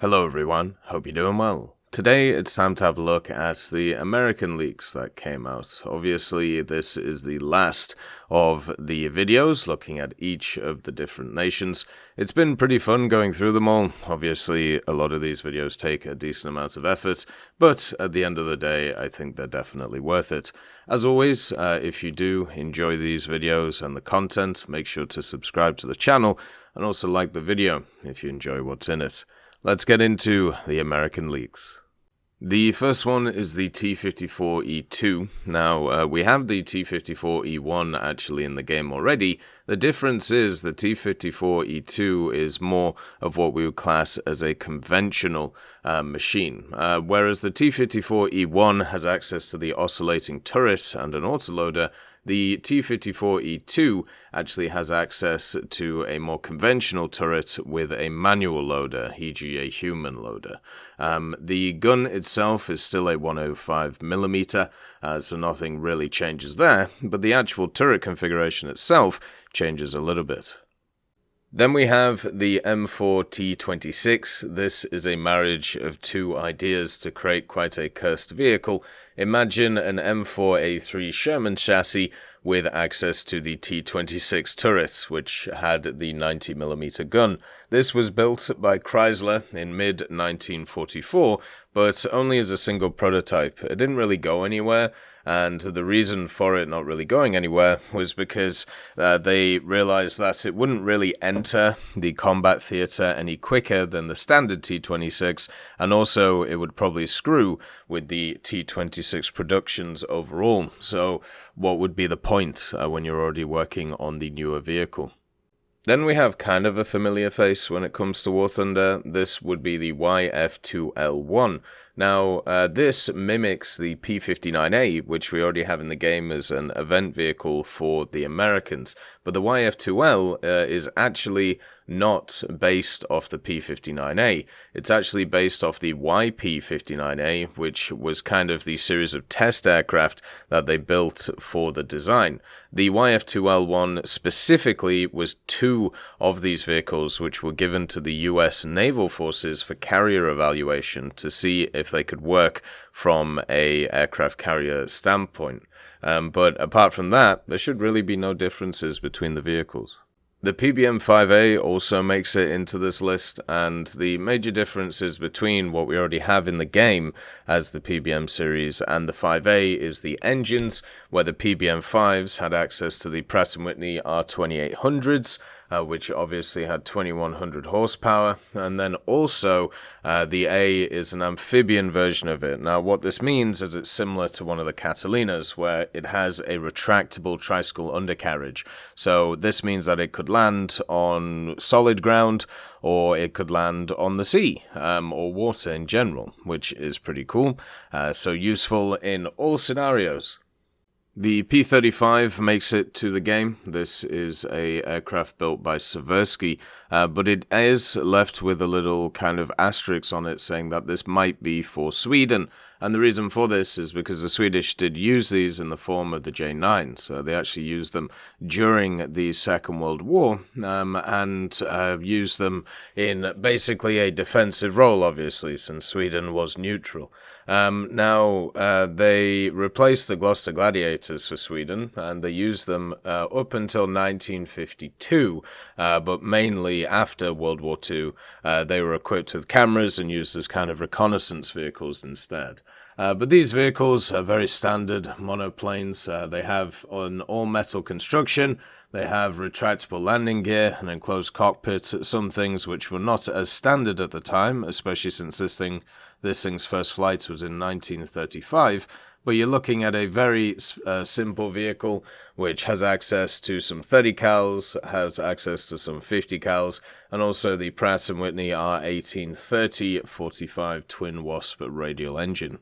Hello everyone, hope you're doing well. Today it's time to have a look at the American leaks that came out. Obviously this is the last of the videos looking at each of the different nations. It's been pretty fun going through them all. Obviously a lot of these videos take a decent amount of effort, but at the end of the day I think they're definitely worth it. As always, if you do enjoy these videos and the content, make sure to subscribe to the channel and also like the video if you enjoy what's in it. Let's get into the American leaks. The first one is the T-54E2. Now, we have the T-54E1 actually in the game already. The difference is the T-54E2 is more of what we would class as a conventional machine, whereas the T-54E1 has access to the oscillating turret and an autoloader. The T-54E2 actually has access to a more conventional turret with a manual loader, e.g. a human loader. The gun itself is still a 105mm, so nothing really changes there, but the actual turret configuration itself changes a little bit. Then we have the M4T26. This is a marriage of two ideas to create quite a cursed vehicle. Imagine an M4A3 Sherman chassis with access to the T26 turret, which had the 90mm gun. This was built by Chrysler in mid-1944, but only as a single prototype. It didn't really go anywhere, and the reason for it not really going anywhere was because they realized that it wouldn't really enter the combat theater any quicker than the standard T26, and also it would probably screw with the T26 productions overall. So what would be the point when you're already working on the newer vehicle? Then we have kind of a familiar face when it comes to War Thunder. This would be the YF2L1. Now, this mimics the P-59A, which we already have in the game as an event vehicle for the Americans. But the YF2L is actually not based off the P-59A. It's actually based off the YP-59A, which was kind of the series of test aircraft that they built for the design. The YF2L1 specifically was two of these vehicles which were given to the US Naval Forces for carrier evaluation to see if they could work from a aircraft carrier standpoint. But apart from that, there should really be no differences between the vehicles. The PBM-5A also makes it into this list, and the major differences between what we already have in the game as the PBM series and the 5A is the engines, where the PBM-5s had access to the Pratt & Whitney R2800s, which obviously had 2100 horsepower, and then also the A is an amphibian version of it. Now what this means is it's similar to one of the Catalinas, where it has a retractable tricycle undercarriage. So this means that it could land on solid ground, or it could land on the sea, or water in general, which is pretty cool, so useful in all scenarios. The P-35 makes it to the game. This is a aircraft built by Seversky, but it is left with a little kind of asterisk on it saying that this might be for Sweden. And the reason for this is because the Swedish did use these in the form of the J9, so they actually used them during the Second World War, and used them in basically a defensive role, obviously, since Sweden was neutral. Now, they replaced the Gloucester Gladiators for Sweden, and they used them up until 1952, but mainly after World War II, they were equipped with cameras and used as kind of reconnaissance vehicles instead. But these vehicles are very standard monoplanes. They have an all-metal construction, they have retractable landing gear, an enclosed cockpit, some things which were not as standard at the time, especially since this thing's first flight was in 1935, but you're looking at a very simple vehicle which has access to some 30 cals, has access to some 50 cals, and also the Pratt & Whitney R1830 45 twin Wasp radial engine.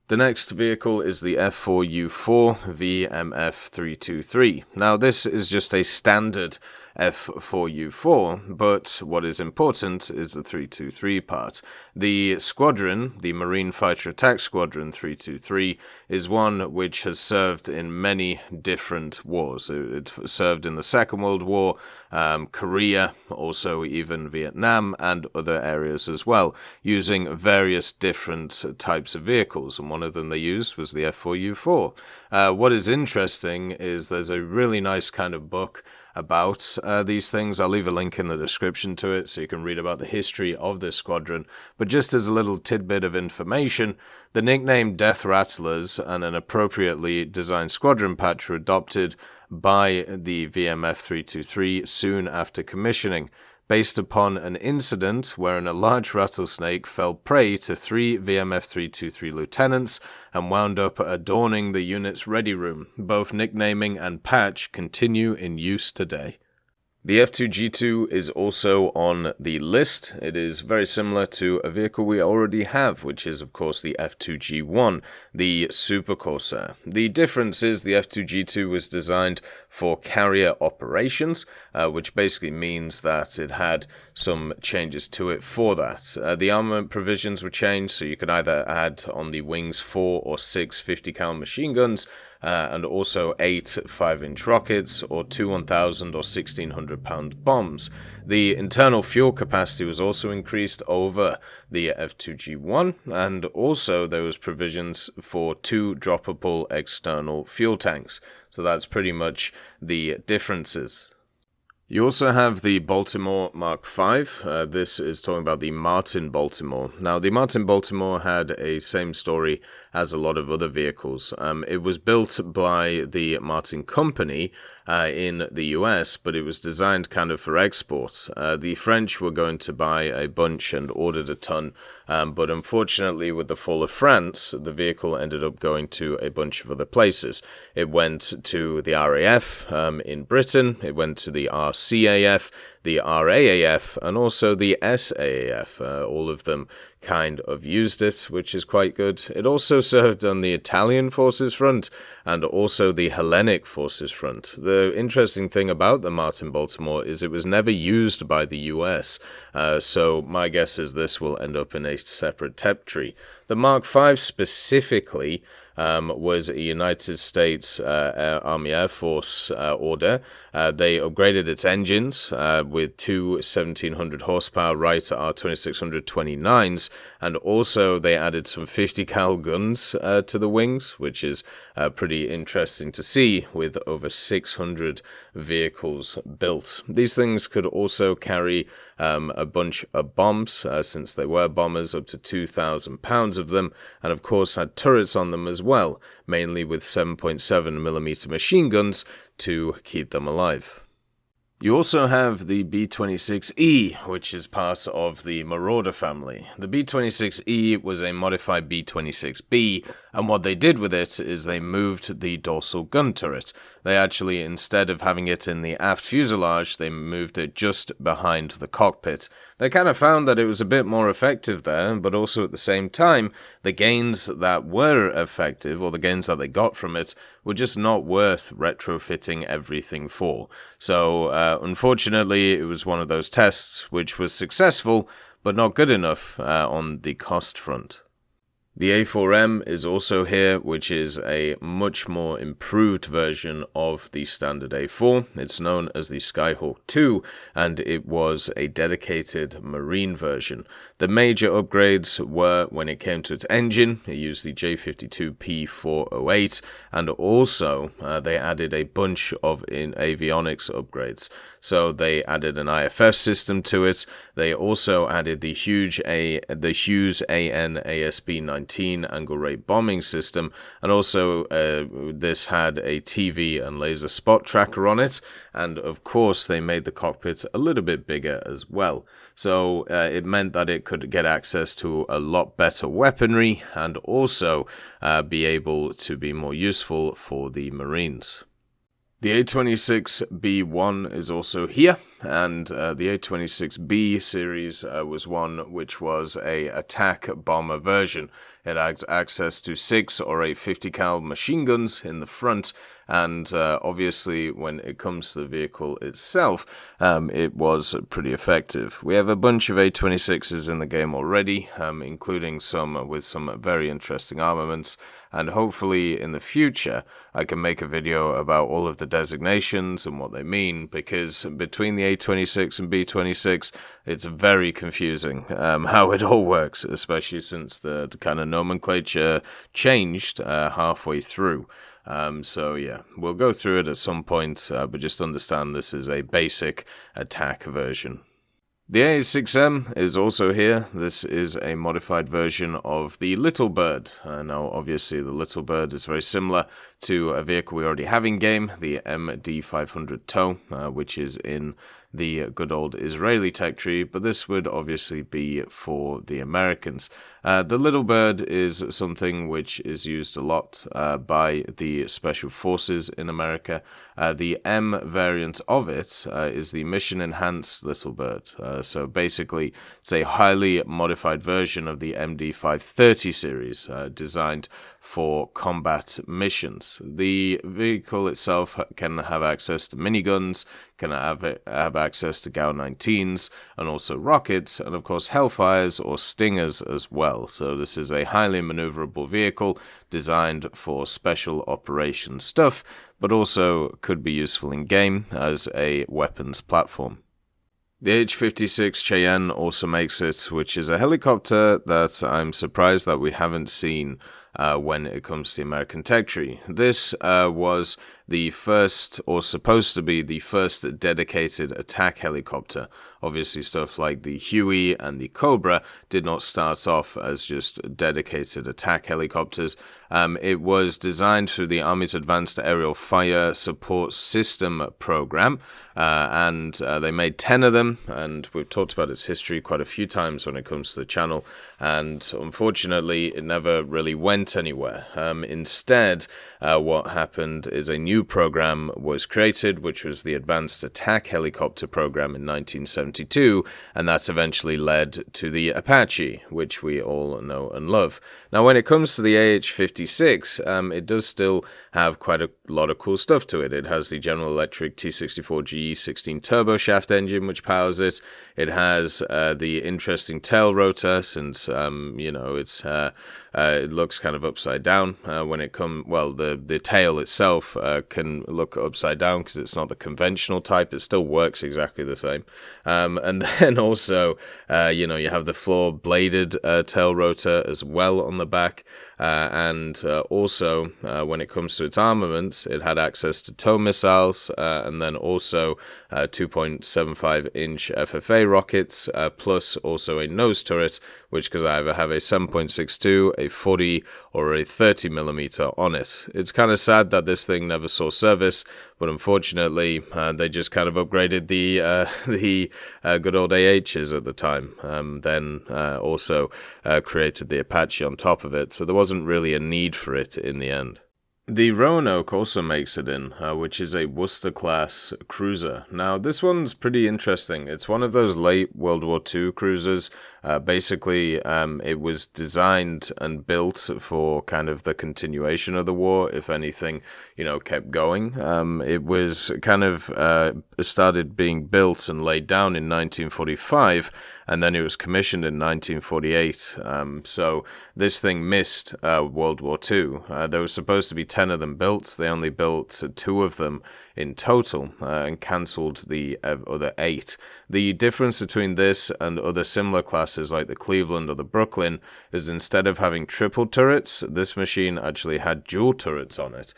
The next vehicle is the F4U4 VMF323. Now this is just a standard F4U4, but what is important is the 323 part. The squadron, the Marine Fighter Attack Squadron 323, is one which has served in many different wars. It served in the Second World War, Korea, also even Vietnam, and other areas as well, using various different types of vehicles, and one of them they used was the F4U4. What is interesting is there's a really nice kind of book about these things. I'll leave a link in the description to it so you can read about the history of this squadron. But just as a little tidbit of information, the nickname Death Rattlers and an appropriately designed squadron patch were adopted by the VMF 323 soon after commissioning, based upon an incident wherein a large rattlesnake fell prey to 3 VMF 323 lieutenants and wound up adorning the unit's ready room. Both nicknaming and patch continue in use today. The F2G2 is also on the list. It is very similar to a vehicle we already have, which is of course the F2G1, the Super Corsair. The difference is the F2G2 was designed for carrier operations, which basically means that it had some changes to it for that. The armament provisions were changed, so you could either add on the wings 4 or 6 50 cal machine guns, and also 8 5-inch rockets, or 2 1,000 or 1,600 pound bombs. The internal fuel capacity was also increased over the F2G1, and also there was provisions for 2 droppable external fuel tanks. So that's pretty much the differences. You also have the Baltimore Mk.5. This is talking about the Martin Baltimore. Now, the Martin Baltimore had a same story as a lot of other vehicles. It was built by the Martin Company in the US, but it was designed kind of for export. The French were going to buy a bunch and ordered a ton, but unfortunately with the fall of France, the vehicle ended up going to a bunch of other places. It went to the RAF in Britain, it went to the RCAF, the RAAF, and also the SAAF. All of them kind of used it, which is quite good. It also served on the Italian forces front and also the Hellenic forces front. The interesting thing about the Martin Baltimore is it was never used by the US, so my guess is this will end up in a separate tech tree. The Mark V specifically was a United States Army Air Force order. They upgraded its engines with 2 1,700 horsepower Wright R2629s, and also they added some 50 cal guns to the wings, which is pretty interesting to see with over 600 vehicles built. These things could also carry a bunch of bombs, since they were bombers, up to 2,000 pounds of them, and of course had turrets on them as well, mainly with 7.7mm machine guns to keep them alive. You also have the B-26E, which is part of the Marauder family. The B-26E was a modified B-26B, and what they did with it is they moved the dorsal gun turret. They actually, instead of having it in the aft fuselage, they moved it just behind the cockpit. They kind of found that it was a bit more effective there, but also at the same time, the gains that were effective, or the gains that they got from it, were just not worth retrofitting everything for. So, unfortunately, it was one of those tests which was successful, but not good enough on the cost front. The A4M is also here, which is a much more improved version of the standard A4. It's known as the Skyhawk 2, and it was a dedicated marine version. The major upgrades were when it came to its engine. It used the J52P408, and also they added a bunch of avionics upgrades. So they added an IFF system to it. They also added the Hughes AN ASB-19 angle rate bombing system, and also this had a TV and laser spot tracker on it, and of course they made the cockpit a little bit bigger as well. So it meant that it could get access to a lot better weaponry and also be able to be more useful for the Marines. The A26B1 is also here. and the A-26B series was one which was a attack bomber version. It had access to 6 or 8 50 cal machine guns in the front, and obviously when it comes to the vehicle itself, it was pretty effective. We have a bunch of A-26s in the game already, including some with some very interesting armaments, and hopefully in the future I can make a video about all of the designations and what they mean, because between the A-26 and B-26 it's very confusing how it all works, especially since the kind of nomenclature changed halfway through. So yeah, we'll go through it at some point, but just understand this is a basic attack version. The A6M is also here. This is a modified version of the Little Bird. Now, obviously, the Little Bird is very similar to a vehicle we already have in game, the MD500 TOW, which is in the good old Israeli tech tree, but this would obviously be for the Americans. The Little Bird is something which is used a lot by the Special Forces in America. The M variant of it is the Mission Enhanced Little Bird. So basically, it's a highly modified version of the MD530 series, designed for combat missions. The vehicle itself can have access to miniguns, can have access to GAU-19s, and also rockets, and of course Hellfires or Stingers as well. So this is a highly maneuverable vehicle designed for special operations stuff, but also could be useful in game as a weapons platform. The H-56 Cheyenne also makes it, which is a helicopter that I'm surprised that we haven't seen when it comes to the American tech tree. This was the first, or supposed to be the first, dedicated attack helicopter. Obviously, stuff like the Huey and the Cobra did not start off as just dedicated attack helicopters. It was designed through the Army's Advanced Aerial Fire Support System program, and they made 10 of them, and we've talked about its history quite a few times when it comes to the channel, and unfortunately it never really went anywhere. Instead, what happened is a new program was created, which was the Advanced Attack Helicopter program in 1972, and that's eventually led to the Apache, which we all know and love. Now, when it comes to the AH-56, it does still have quite a lot of cool stuff to it. It has the General Electric T64GE 16 turboshaft engine, which powers it. It has the interesting tail rotor, since it looks kind of upside down when it comes. Well, the tail itself can look upside down because it's not the conventional type. It still works exactly the same. And then also, you have the floor bladed tail rotor as well on the back. And also, when it comes to its armaments, it had access to tow missiles, and then also 2.75-inch FFA rockets, plus also a nose turret, which could either have a 7.62, a 40, or a 30 millimeter on it. It's kind of sad that this thing never saw service, but unfortunately, they just kind of upgraded the good old AHs at the time. Then also created the Apache on top of it, so there wasn't really a need for it in the end. The Roanoke also makes it in, which is a Worcester class cruiser. Now, this one's pretty interesting. It's one of those late World War II cruisers. Basically, it was designed and built for kind of the continuation of the war, if anything, kept going. It was kind of started being built and laid down in 1945, and then it was commissioned in 1948. So this thing missed World War II. There was supposed to be 10 of them built. They only built 2 of them in total and cancelled the other 8. The difference between this and other similar classes like the Cleveland or the Brooklyn is instead of having triple turrets, this machine actually had dual turrets on it,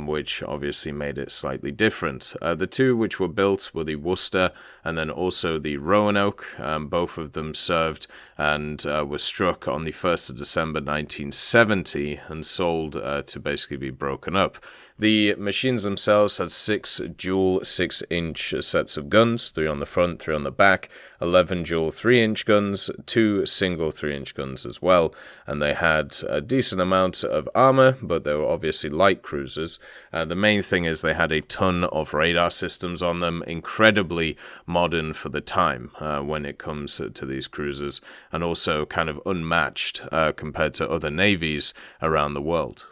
which obviously made it slightly different. The 2 which were built were the Worcester and then also the Roanoke. Both of them served and were struck on the 1st of December 1970 and sold to basically be broken up. The machines themselves had 6 dual 6-inch sets of guns, 3 on the front, 3 on the back, 11 dual 3-inch guns, 2 single 3-inch guns as well, and they had a decent amount of armor, but they were obviously light cruisers. The main thing is they had a ton of radar systems on them, incredibly modern for the time when it comes to these cruisers, and also kind of unmatched compared to other navies around the world.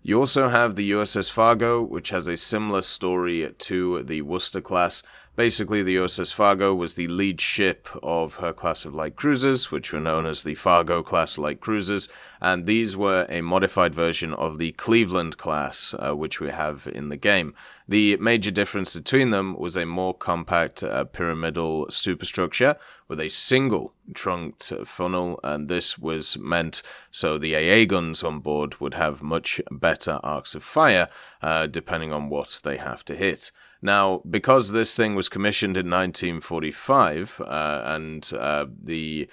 You also have the USS Fargo, which has a similar story to the Worcester class. Basically, the USS Fargo was the lead ship of her class of light cruisers, which were known as the Fargo class light cruisers, and these were a modified version of the Cleveland class, which we have in the game. The major difference between them was a more compact pyramidal superstructure with a single trunked funnel, and this was meant so the AA guns on board would have much better arcs of fire, depending on what they have to hit. Now, because this thing was commissioned in 1945, and the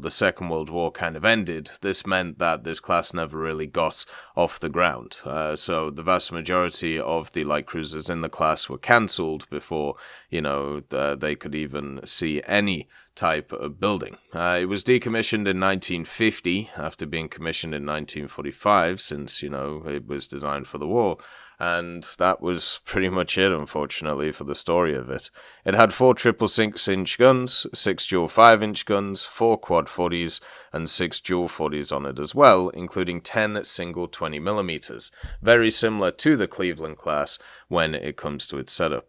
Second World War kind of ended, this meant that this class never really got off the ground. So the vast majority of the light cruisers in the class were cancelled before, they could even see any type of building. It was decommissioned in 1950 after being commissioned in 1945, since, it was designed for the war. And that was pretty much it, unfortunately, for the story of it. It had 4 triple 6-inch guns, 6 dual 5-inch guns, 4 quad 40s, and 6 dual 40s on it as well, including 10 single 20mm. Very similar to the Cleveland class when it comes to its setup.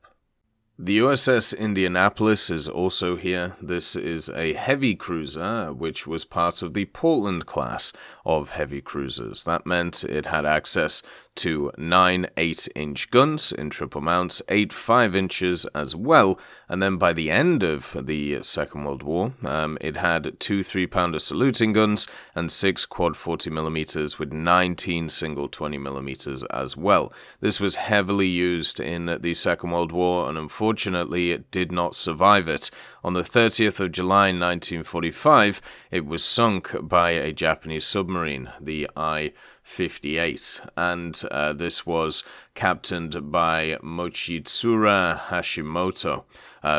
The USS Indianapolis is also here. This is a heavy cruiser, which was part of the Portland class of heavy cruisers. That meant it had access to 9 8-inch guns in triple mounts, 8 5-inches as well, and then by the end of the Second World War, it had 2 3-pounder saluting guns and 6 quad 40mm with 19 single 20mm as well. This was heavily used in the Second World War, and unfortunately it did not survive it. On the 30th of July 1945, it was sunk by a Japanese submarine, the I-58, and this was captained by Mochitsura Hashimoto,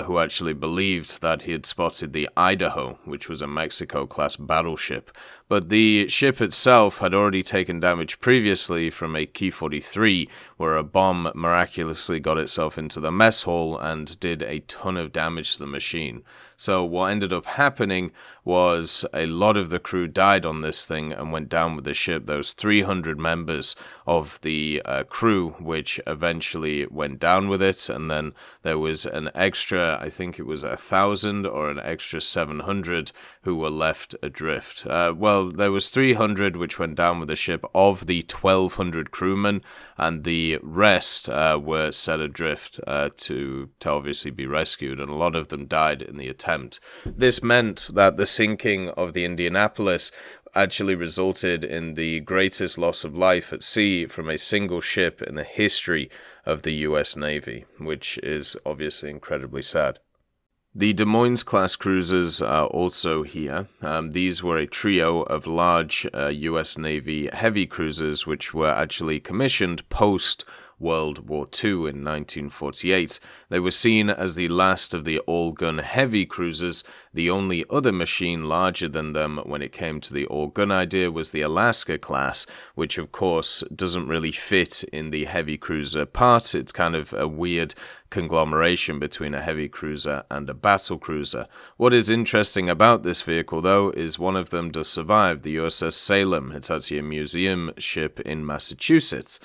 who actually believed that he had spotted the Idaho, which was a Mexico-class battleship. But the ship itself had already taken damage previously from a Ki-43, where a bomb miraculously got itself into the mess hall and did a ton of damage to the machine. So what ended up happening was a lot of the crew died on this thing and went down with the ship. There was 300 members of the crew which eventually went down with it, and then there was an extra, I think it was 1,000 or an extra 700 who were left adrift. There was 300 which went down with the ship of the 1,200 crewmen, and the rest were set adrift to obviously be rescued, and a lot of them died in the attempt. This meant that the sinking of the Indianapolis actually resulted in the greatest loss of life at sea from a single ship in the history of the US Navy, which is obviously incredibly sad. The Des Moines class cruisers are also here. These were a trio of large US Navy heavy cruisers which were actually commissioned post World War II in 1948. They were seen as the last of the all-gun heavy cruisers. The only other machine larger than them when it came to the all-gun idea was the Alaska class, which of course doesn't really fit in the heavy cruiser part. It's kind of a weird conglomeration between a heavy cruiser and a battle cruiser. What is interesting about this vehicle, though, is one of them does survive, the USS Salem. It's actually a museum ship in Massachusetts,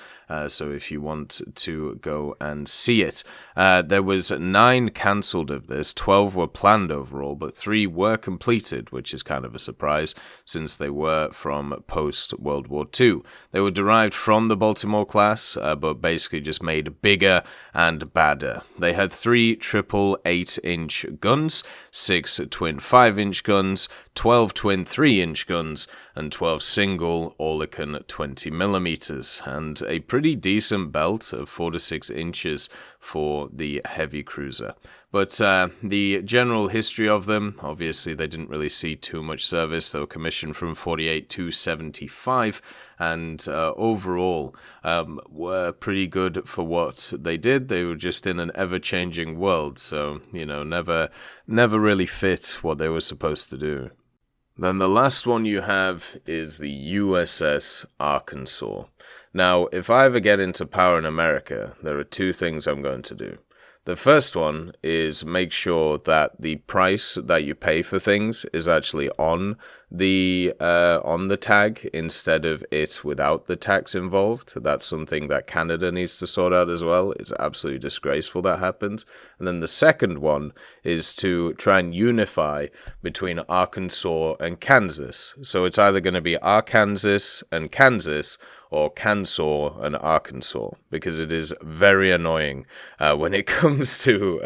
so if you want to go and see it. There was 9 cancelled of this, 12 were planned overall, but 3 were completed, which is kind of a surprise, since they were from post-World War II. They were derived from the Baltimore class, but basically just made bigger and badder. They had 3 triple 8-inch guns, 6 twin 5-inch guns, 12 twin 3-inch guns, and 12 single Oerlikon 20mm, and a pretty decent belt of 4 to 6 inches for the heavy cruiser. But the general history of them, obviously they didn't really see too much service. They were commissioned from 48 to 75, and overall were pretty good for what they did. They were just in an ever-changing world, so, you know, never really fit what they were supposed to do. Then the last one you have is the USS Arkansas. Now, if I ever get into power in America, there are two things I'm going to do. The first one is make sure that the price that you pay for things is actually on the tag instead of it without the tax involved. That's something that Canada needs to sort out as well. It's absolutely disgraceful that happens. And then the second one is to try and unify between Arkansas and Kansas. So it's either going to be Arkansas and Kansas, or Kansas and Arkansas, because it is very annoying when it comes to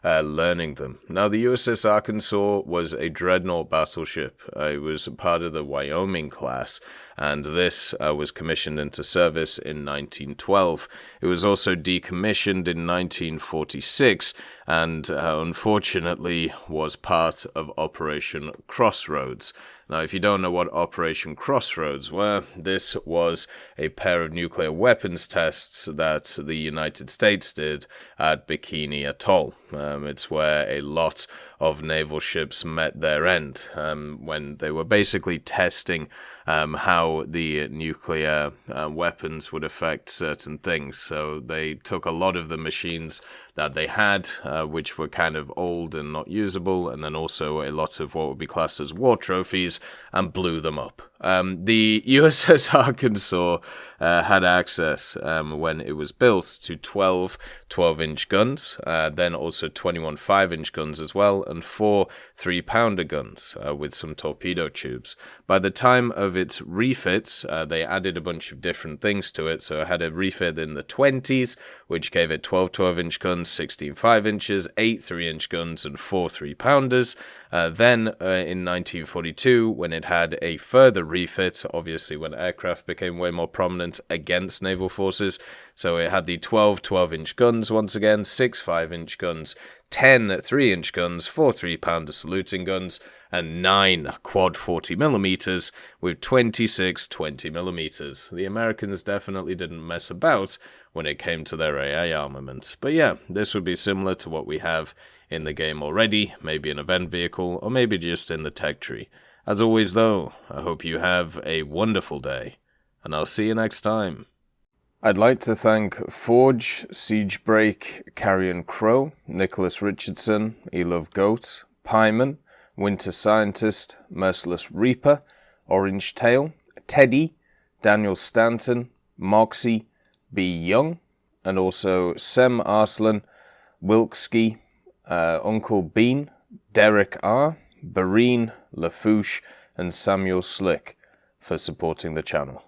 learning them. Now, the USS Arkansas was a dreadnought battleship. It was part of the Wyoming class, and this was commissioned into service in 1912. It was also decommissioned in 1946, and unfortunately was part of Operation Crossroads. Now, if you don't know what Operation Crossroads were, this was a pair of nuclear weapons tests that the United States did at Bikini Atoll. It's where a lot of naval ships met their end when they were basically testing how the nuclear weapons would affect certain things. So they took a lot of the machines that they had, which were kind of old and not usable, and then also a lot of what would be classed as war trophies, and blew them up. The USS Arkansas had access, when it was built, to 12 12-inch guns, then also 21 5-inch guns as well, and 4 3-pounder guns with some torpedo tubes. By the time of its refits, they added a bunch of different things to it. So it had a refit in the 20s, which gave it 12 12-inch guns, 16 5-inches, 8 3-inch guns, and 4 3-pounders. Then in 1942, when it had a further refit, obviously when aircraft became way more prominent against naval forces, so it had the 12 12-inch guns once again, 6 5-inch guns, 10 3-inch guns, 4 3-pounder saluting guns, and 9 quad 40mm with 26 20mm. The Americans definitely didn't mess about when it came to their AA armament. But yeah, this would be similar to what we have in the game already, maybe an event vehicle, or maybe just in the tech tree. As always though, I hope you have a wonderful day, and I'll see you next time. I'd like to thank Forge, Siegebreak, Carrion Crow, Nicholas Richardson, Elove Goat, Pyman, Winter Scientist, Merciless Reaper, Orange Tail, Teddy, Daniel Stanton, Moxie, B. Young, and also Sem Arslan, Wilkski, Uncle Bean, Derek R., Bareen, Lafouche, and Samuel Slick for supporting the channel.